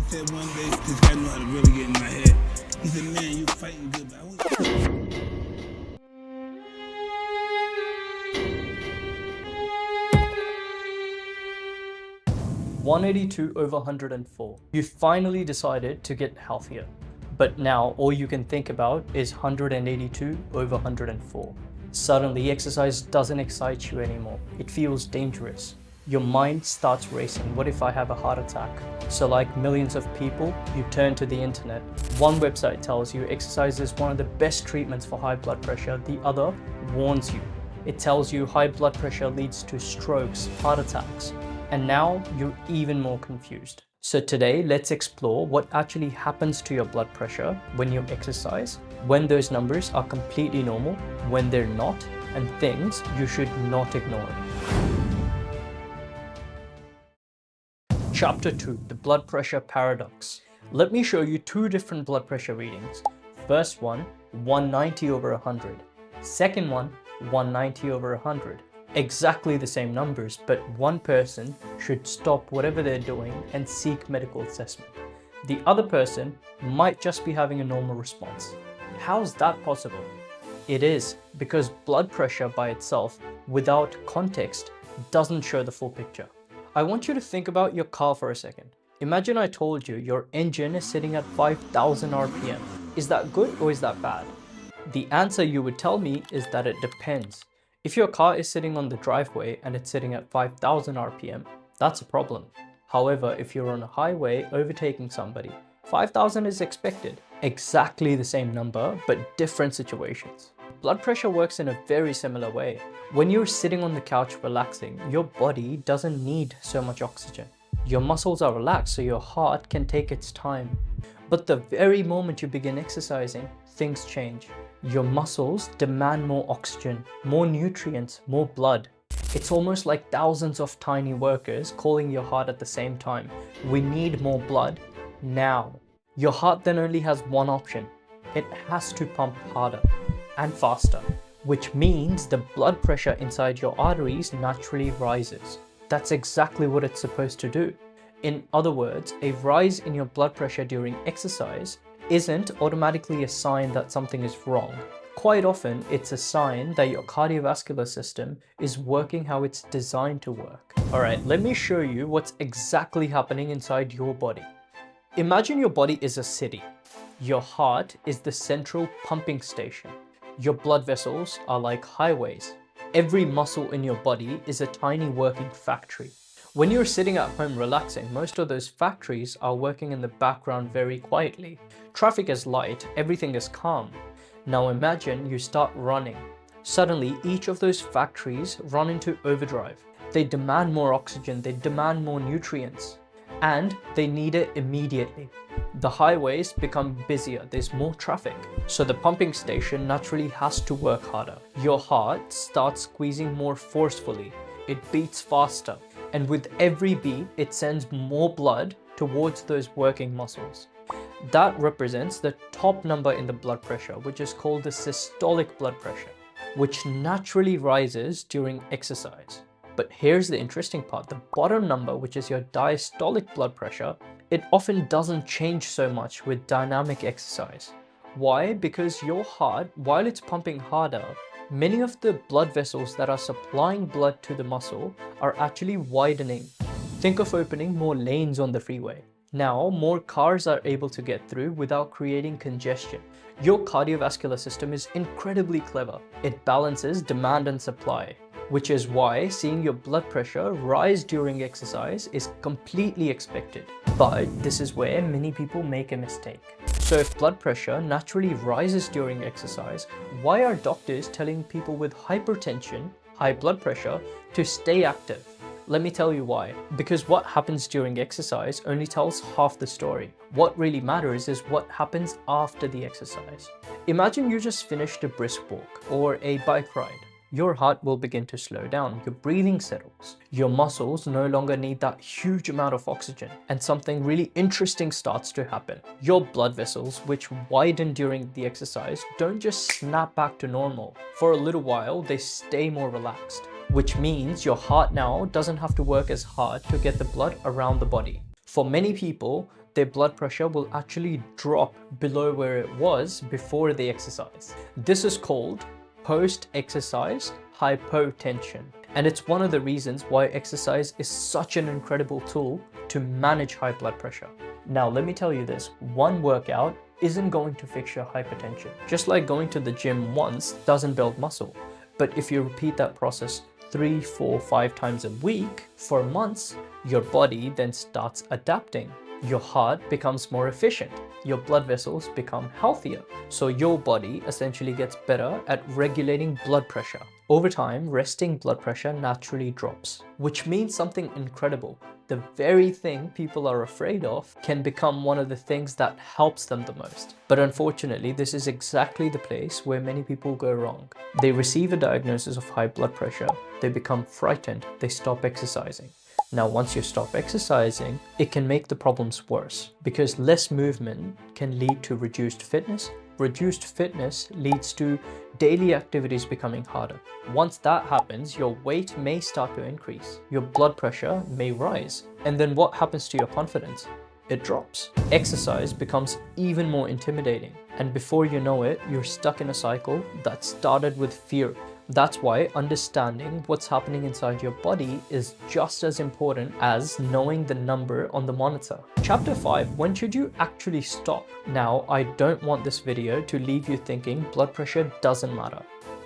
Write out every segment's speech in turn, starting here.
said one day, this guy knew how to really get in my head. He said, man, you fighting good, but I want 182 over 104. You finally decided to get healthier, but now all you can think about is 182 over 104. Suddenly exercise doesn't excite you anymore. It feels dangerous. Your mind starts racing. What if I have a heart attack? So like millions of people, you turn to the internet. One website tells you exercise is one of the best treatments for high blood pressure. The other warns you. It tells you high blood pressure leads to strokes, heart attacks. And now you're even more confused. So today, let's explore what actually happens to your blood pressure when you exercise, when those numbers are completely normal, when they're not, and things you should not ignore. Chapter 2, the blood pressure paradox. Let me show you two different blood pressure readings. First one, 190 over 100. Second one, 190 over 100. Exactly the same numbers, but one person should stop whatever they're doing and seek medical assessment. The other person might just be having a normal response. How's that possible? It is because blood pressure by itself, without context, doesn't show the full picture. I want you to think about your car for a second. Imagine I told you your engine is sitting at 5,000 RPM. Is that good or is that bad? The answer you would tell me is that it depends. If your car is sitting on the driveway and it's sitting at 5,000 RPM, that's a problem. However, if you're on a highway overtaking somebody, 5,000 is expected. Exactly the same number, but different situations. Blood pressure works in a very similar way. When you're sitting on the couch relaxing, your body doesn't need so much oxygen. Your muscles are relaxed so your heart can take its time. But the very moment you begin exercising, things change. Your muscles demand more oxygen, more nutrients, more blood. It's almost like thousands of tiny workers calling your heart at the same time. We need more blood now. Your heart then only has one option. It has to pump harder and faster, which means the blood pressure inside your arteries naturally rises. That's exactly what it's supposed to do. In other words, a rise in your blood pressure during exercise isn't automatically a sign that something is wrong. Quite often, it's a sign that your cardiovascular system is working how it's designed to work. Alright, let me show you what's exactly happening inside your body. Imagine your body is a city. Your heart is the central pumping station. Your blood vessels are like highways. Every muscle in your body is a tiny working factory. When you're sitting at home relaxing, most of those factories are working in the background very quietly. Traffic is light, everything is calm. Now imagine you start running. Suddenly, each of those factories run into overdrive. They demand more oxygen, they demand more nutrients, and they need it immediately. The highways become busier, there's more traffic. So the pumping station naturally has to work harder. Your heart starts squeezing more forcefully. It beats faster. And with every beat, it sends more blood towards those working muscles. That represents the top number in the blood pressure, which is called the systolic blood pressure, which naturally rises during exercise. But here's the interesting part, the bottom number, which is your diastolic blood pressure, it often doesn't change so much with dynamic exercise. Why? Because your heart, while it's pumping harder, many of the blood vessels that are supplying blood to the muscle are actually widening. Think of opening more lanes on the freeway. Now, more cars are able to get through without creating congestion. Your cardiovascular system is incredibly clever. It balances demand and supply, which is why seeing your blood pressure rise during exercise is completely expected. But this is where many people make a mistake. So if blood pressure naturally rises during exercise, why are doctors telling people with hypertension, high blood pressure, to stay active? Let me tell you why. Because what happens during exercise only tells half the story. What really matters is what happens after the exercise. Imagine you just finished a brisk walk or a bike ride. Your heart will begin to slow down, your breathing settles, your muscles no longer need that huge amount of oxygen, and something really interesting starts to happen. Your blood vessels, which widen during the exercise, don't just snap back to normal. For a little while, they stay more relaxed, which means your heart now doesn't have to work as hard to get the blood around the body. For many people, their blood pressure will actually drop below where it was before they exercise. This is called post-exercise hypotension. And it's one of the reasons why exercise is such an incredible tool to manage high blood pressure. Now, let me tell you this, one workout isn't going to fix your hypertension. Just like going to the gym once doesn't build muscle. But if you repeat that process 3, 4, 5 times a week for months, your body then starts adapting. Your heart becomes more efficient. Your blood vessels become healthier. So your body essentially gets better at regulating blood pressure. Over time, resting blood pressure naturally drops, which means something incredible. The very thing people are afraid of can become one of the things that helps them the most. But unfortunately, this is exactly the place where many people go wrong. They receive a diagnosis of high blood pressure, they become frightened, they stop exercising. Now, once you stop exercising, it can make the problems worse because less movement can lead to reduced fitness. Reduced fitness leads to daily activities becoming harder. Once that happens, your weight may start to increase, your blood pressure may rise, and then what happens to your confidence? It drops. Exercise becomes even more intimidating, and before you know it, you're stuck in a cycle that started with fear. That's why understanding what's happening inside your body is just as important as knowing the number on the monitor. Chapter 5, when should you actually stop? Now, I don't want this video to leave you thinking blood pressure doesn't matter.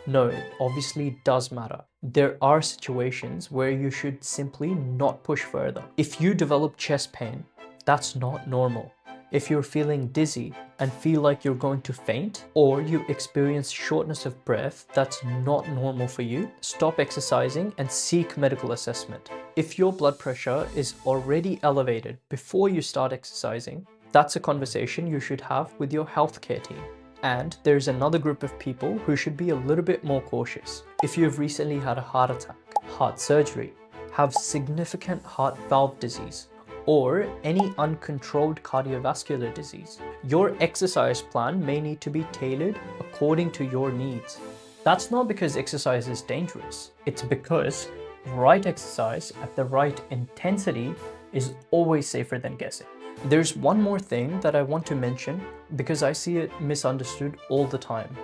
No, it obviously does matter. There are situations where you should simply not push further. If you develop chest pain, that's not normal. If you're feeling dizzy and feel like you're going to faint, or you experience shortness of breath that's not normal for you, stop exercising and seek medical assessment. If your blood pressure is already elevated before you start exercising, that's a conversation you should have with your healthcare team. And there's another group of people who should be a little bit more cautious. If you've recently had a heart attack, heart surgery, have significant heart valve disease, or any uncontrolled cardiovascular disease, your exercise plan may need to be tailored according to your needs. That's not because exercise is dangerous. It's because right exercise at the right intensity is always safer than guessing. There's one more thing that I want to mention because I see it misunderstood all the time.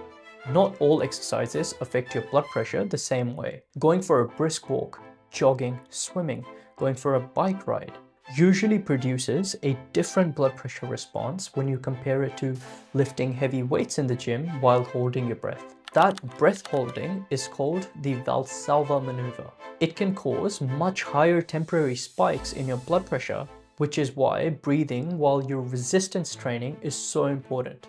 Not all exercises affect your blood pressure the same way. Going for a brisk walk, jogging, swimming, going for a bike ride, usually produces a different blood pressure response when you compare it to lifting heavy weights in the gym while holding your breath. That breath holding is called the Valsalva maneuver. It can cause much higher temporary spikes in your blood pressure, which is why breathing while you're resistance training is so important.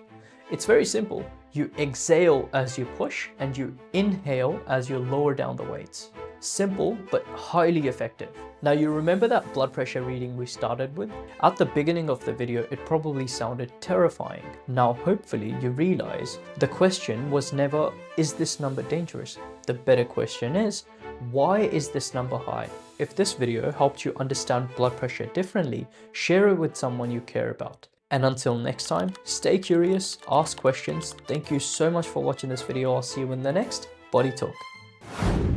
It's very simple. You exhale as you push and you inhale as you lower down the weights. Simple, but highly effective. Now, you remember that blood pressure reading we started with? At the beginning of the video, it probably sounded terrifying. Now, hopefully you realize the question was never, is this number dangerous? The better question is, why is this number high? If this video helped you understand blood pressure differently, share it with someone you care about. And until next time, stay curious, ask questions. Thank you so much for watching this video. I'll see you in the next Body Talk.